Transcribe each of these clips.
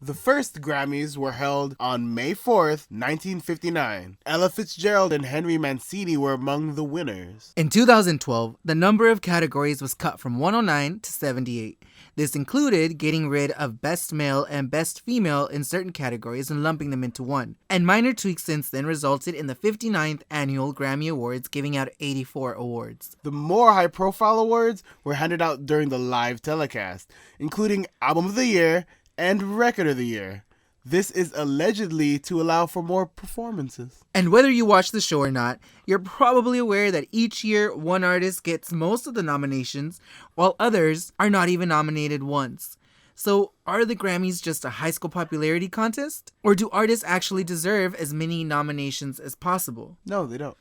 The first Grammys were held on May 4th, 1959. Ella Fitzgerald and Henry Mancini were among the winners. In 2012, the number of categories was cut from 109 to 78. This included getting rid of Best Male and Best Female in certain categories and lumping them into one. And minor tweaks since then resulted in the 59th Annual Grammy Awards giving out 84 awards. The more high-profile awards were handed out during the live telecast, including Album of the Year and Record of the Year. This is allegedly to allow for more performances. And whether you watch the show or not, you're probably aware that each year one artist gets most of the nominations, while others are not even nominated once. So are the Grammys just a high school popularity contest? Or do artists actually deserve as many nominations as possible? No, they don't.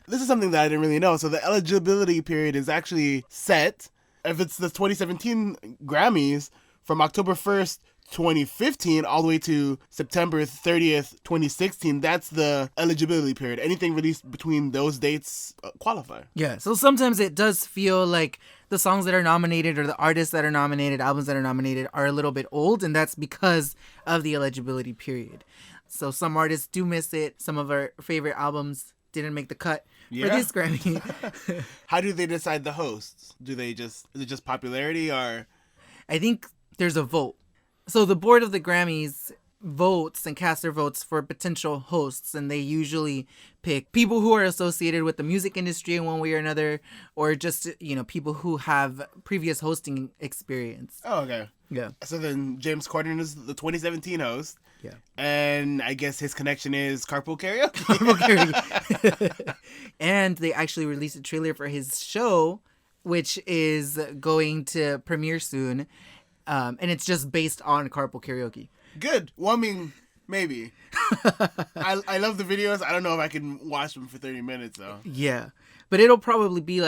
This is something that I didn't really know. So the eligibility period is actually set. If it's the 2017 Grammys, from October 1st, 2015 all the way to September 30th, 2016, that's the eligibility period. Anything released between those dates qualify. Yeah, so sometimes it does feel like the songs that are nominated or the artists that are nominated, albums that are nominated are a little bit old, and that's because of the eligibility period. So some artists do miss it. Some of our favorite albums didn't make the cut for this Grammy. How do they decide the hosts? Is it just popularity, or? I think there's a vote. So the board of the Grammys votes and casts their votes for potential hosts, and they usually pick people who are associated with the music industry in one way or another, or just, people who have previous hosting experience. Oh, okay. Yeah. So then James Corden is the 2017 host. Yeah. And I guess his connection is Carpool Karaoke. And they actually released a trailer for his show, which is going to premiere soon. And it's just based on Carpool Karaoke. Good. Well, I mean, maybe. I love the videos. I don't know if I can watch them for 30 minutes, though. Yeah. But it'll probably be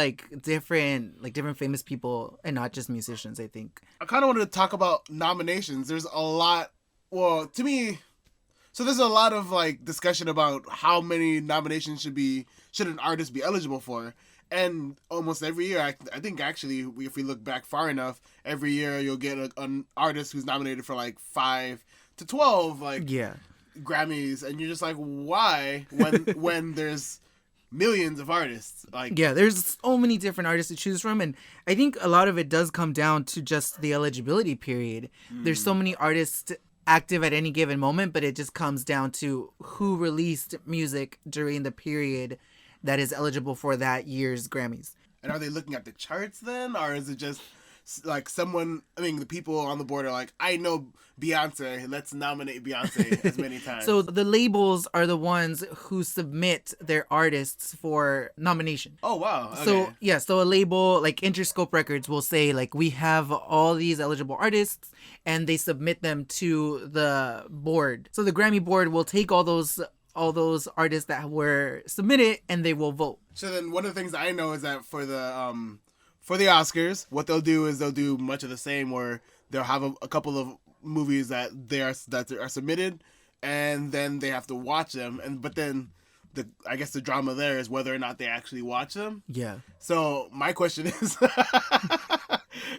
different famous people and not just musicians, I think. I kind of wanted to talk about nominations. There's a lot. Well, to me, so there's a lot of discussion about how many nominations should an artist be eligible for. And almost every year, I think actually, if we look back far enough, every year you'll get an artist who's nominated for 5 to 12 Grammys, and you're just like, why? When there's millions of artists, there's so many different artists to choose from, and I think a lot of it does come down to just the eligibility period. There's so many artists active at any given moment, but it just comes down to who released music during the period that is eligible for that year's Grammys. And are they looking at the charts then? Or is it just the people on the board are like, I know Beyonce, let's nominate Beyonce as many times. So the labels are the ones who submit their artists for nomination. Oh, wow. Okay. So a label like Interscope Records will say, we have all these eligible artists, and they submit them to the board. So the Grammy board will take all those artists that were submitted, and they will vote. So then one of the things I know is that for the Oscars, what they'll do is they'll do much of the same, where they'll have a couple of movies that are submitted, and then they have to watch them, but then I guess the drama there is whether or not they actually watch them. Yeah. So my question is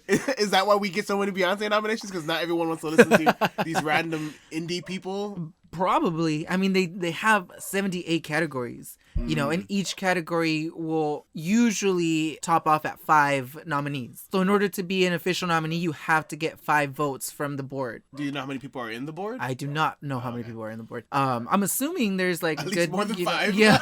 is that why we get so many Beyonce nominations? Because not everyone wants to listen to these random indie people? Probably. I mean, they have 78 categories, and each category will usually top off at 5 nominees. So in order to be an official nominee, you have to get 5 votes from the board. Do you know how many people are in the board? I do not know how many people are in the board. I'm assuming there's at least more than 5. Yeah.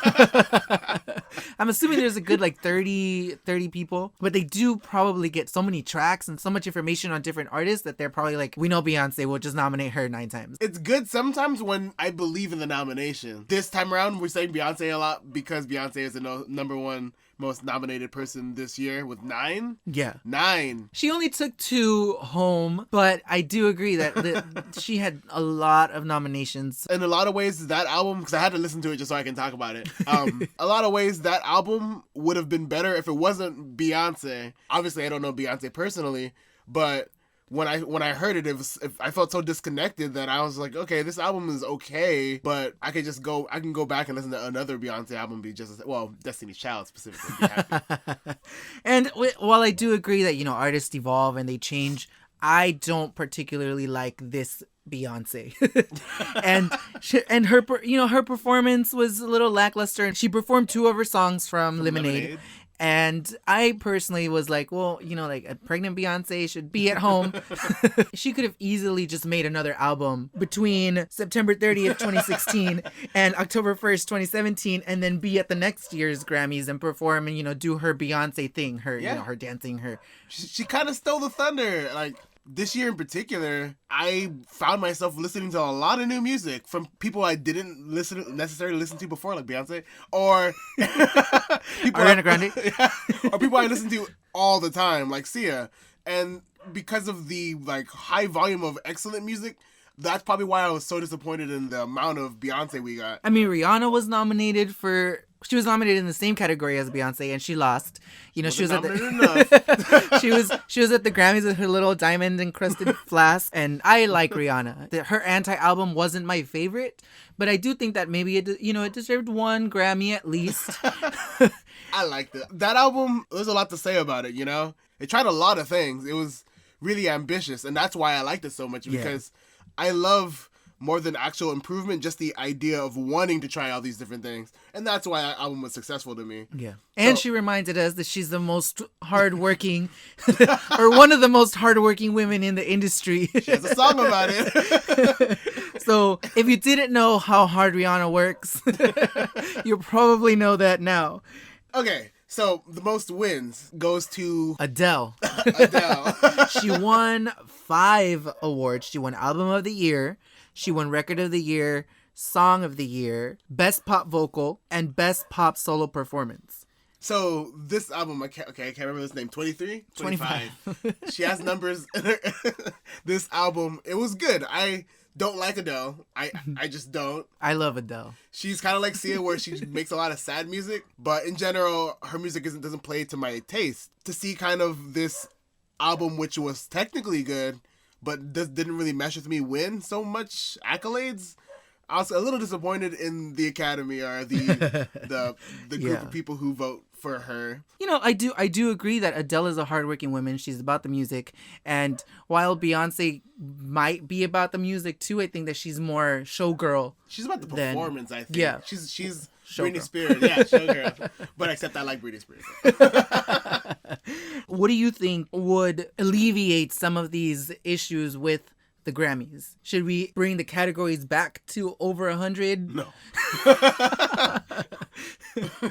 I'm assuming there's a good 30 people, but they do probably get so many tracks and so much information on different artists that they're probably we know Beyonce, we'll just nominate her 9 times. It's good sometimes when I believe in the nomination. This time around, we're saying Beyonce a lot because Beyonce is the number one most nominated person this year with 9. Yeah. 9. She only took 2 home, but I do agree that she had a lot of nominations. In a lot of ways, that album, because I had to listen to it just so I can talk about it. A lot of ways, that album would have been better if it wasn't Beyonce. Obviously, I don't know Beyonce personally, but when I heard it, I felt so disconnected that I was like, okay, this album is okay, but I can go back and listen to another Beyonce album, be just Destiny's Child specifically, be happy. And while I do agree that artists evolve and they change, I don't particularly like this Beyonce. and her her performance was a little lackluster. She performed 2 of her songs from Lemonade. And I personally was like, well, like a pregnant Beyonce should be at home. She could have easily just made another album between September 30th, 2016 and October 1st, 2017, and then be at the next year's Grammys and perform and, do her Beyonce thing, her, her dancing, her. She kind of stole the thunder. Like, this year in particular, I found myself listening to a lot of new music from people I didn't necessarily listen to before, like Beyonce, or people Ariana Grande, or people I listen to all the time, like Sia. And because of the high volume of excellent music, that's probably why I was so disappointed in the amount of Beyonce we got. I mean, Rihanna was nominated for. She was nominated in the same category as Beyonce, and she lost. She was at the she was at the Grammys with her little diamond encrusted flask. And I like Rihanna. Her anti-album wasn't my favorite, but I do think that maybe it deserved 1 Grammy at least. I liked it. That album. There's a lot to say about it. It tried a lot of things. It was really ambitious, and that's why I liked it so much, because I love, more than actual improvement, just the idea of wanting to try all these different things. And that's why that album was successful to me. Yeah. And she reminded us that she's the most hardworking, or one of the most hardworking women in the industry. She has a song about it. So if you didn't know how hard Rihanna works, you probably know that now. Okay. So the most wins goes to Adele. Adele. She won 5 awards. She won Album of the Year. She won Record of the Year, Song of the Year, Best Pop Vocal, and Best Pop Solo Performance. So this album, I can't remember his name. 23? 25. She has numbers. This album, it was good. I don't like Adele. I just don't. I love Adele. She's kind of like Sia, where she makes a lot of sad music, but in general, her music doesn't play to my taste. To see kind of this album, which was technically good, but didn't really mesh with me, win so much accolades, I was a little disappointed in the Academy, or the group of people who vote for her. I do agree that Adele is a hardworking woman. She's about the music, and while Beyonce might be about the music too, I think that she's more showgirl. She's about the performance, I think. Yeah, she's Showgirl. Britney Spears. Yeah, showgirl. But except I like Britney Spears. What do you think would alleviate some of these issues with the Grammys? Should we bring the categories back to over 100? No.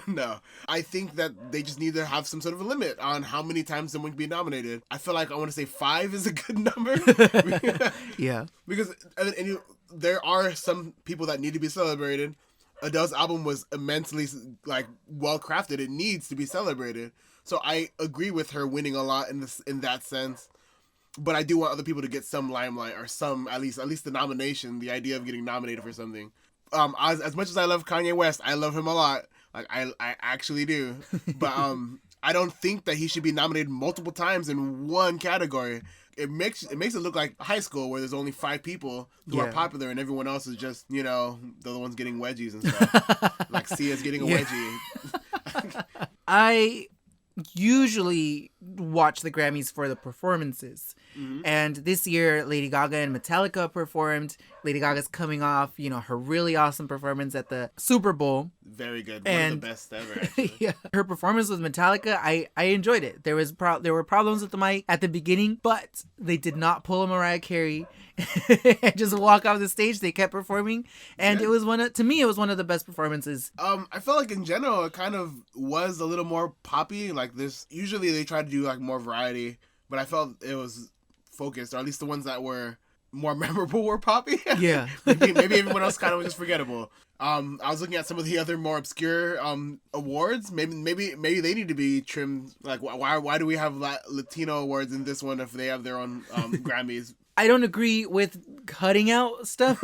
No. I think that they just need to have some sort of a limit on how many times someone can be nominated. I feel like I want to say 5 is a good number. Yeah. Because there are some people that need to be celebrated. Adele's album was immensely well crafted. It needs to be celebrated. So I agree with her winning a lot in that sense. But I do want other people to get some limelight, or some at least the nomination. The idea of getting nominated for something. As much as I love Kanye West, I love him a lot. I actually do. But I don't think that he should be nominated multiple times in one category. It makes it look like high school, where there's only 5 people who are popular and everyone else is just the ones getting wedgies and stuff. Like Sia's getting a wedgie. I usually watch the Grammys for the performances. Mm-hmm. And this year, Lady Gaga and Metallica performed. Lady Gaga's coming off, her really awesome performance at the Super Bowl. Very good. One of the best ever, actually. Yeah. Her performance with Metallica, I enjoyed it. There were problems with the mic at the beginning, but they did not pull a Mariah Carey and just walk off the stage. They kept performing, and it was one of the best performances. I felt like in general it kind of was a little more poppy. Like this, usually they try to do more variety, but I felt it was focused, or at least the ones that were more memorable were poppy. Yeah. maybe everyone else kind of was just forgettable. I was looking at some of the other more obscure awards. Maybe they need to be trimmed. Like why do we have Latino awards in this one if they have their own Grammys? I don't agree with cutting out stuff.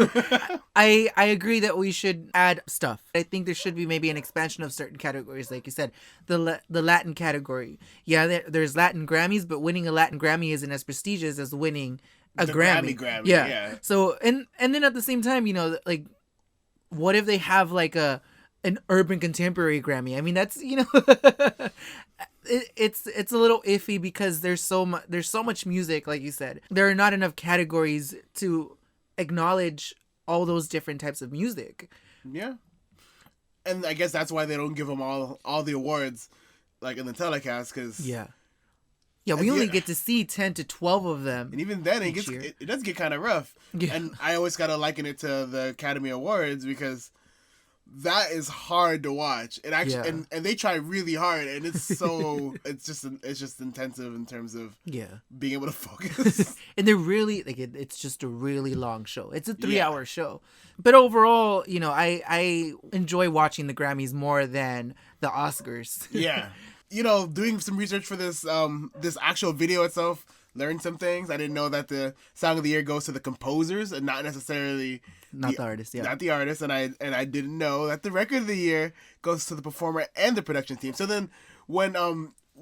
I agree that we should add stuff. I think there should be maybe an expansion of certain categories, like you said, the Latin category. Yeah, there's Latin Grammys, but winning a Latin Grammy isn't as prestigious as winning a Grammy. Grammy. Yeah. So and then at the same time, what if they have an urban contemporary Grammy? I mean, that's it's a little iffy because there's so much music, like you said. There are not enough categories to acknowledge all those different types of music. Yeah. And I guess that's why they don't give them all the awards, like in the telecast, because yeah, we only get to see 10 to 12 of them, and even then it does get kind of rough. Yeah. And I always gotta liken it to the Academy Awards because that is hard to watch. It actually and they try really hard, and it's so it's just intensive in terms of being able to focus. And they're really like it's just a really long show. It's a 3-hour show, but overall, I enjoy watching the Grammys more than the Oscars. Yeah, doing some research for this this actual video itself, learned some things. I didn't know that the Song of the Year goes to the composers and not necessarily not the artist. Yeah, not the artist. And I didn't know that the Record of the Year goes to the performer and the production team. So then when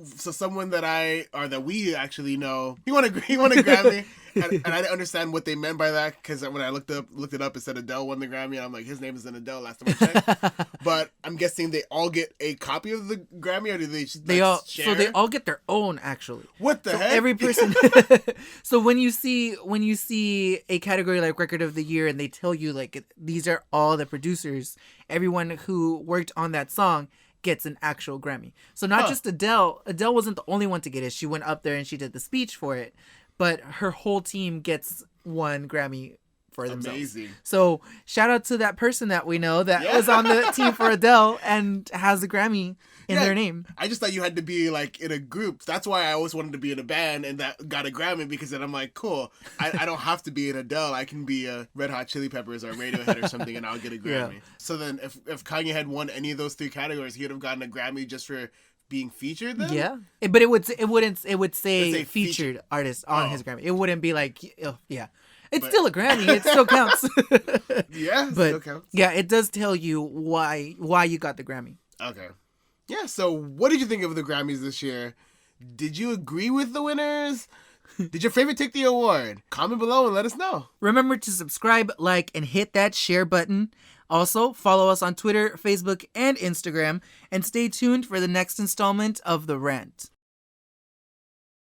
someone that we actually know, he won a Grammy, and I didn't understand what they meant by that, because when I looked it up, it said Adele won the Grammy, and I'm like, his name isn't Adele last time I checked. But I'm guessing they all get a copy of the Grammy, or do they share? So they all get their own, actually. What the heck? Every person. So when you see a category like Record of the Year, and they tell you like these are all the producers, everyone who worked on that song gets an actual Grammy. So not just Adele. Adele wasn't the only one to get it. She went up there and she did the speech for it, but her whole team gets one Grammy for themselves. Amazing. So shout out to that person that we know that was on the team for Adele and has a Grammy in their name. I just thought you had to be like in a group. That's why I always wanted to be in a band and that got a Grammy, because then I'm like, cool. I don't have to be an Adele. I can be a Red Hot Chili Peppers or Radiohead or something, and I'll get a Grammy. Yeah. So then if Kanye had won any of those 3 categories, he would have gotten a Grammy just for being featured then? Yeah. But it would say featured artist on his Grammy. It wouldn't be like, yeah. It's still a Grammy. It still counts. Yeah, but still counts. Yeah, it does tell you why you got the Grammy. Okay. Yeah, so what did you think of the Grammys this year? Did you agree with the winners? Did your favorite take the award? Comment below and let us know. Remember to subscribe, like, and hit that share button. Also, follow us on Twitter, Facebook, and Instagram. And stay tuned for the next installment of The Rant.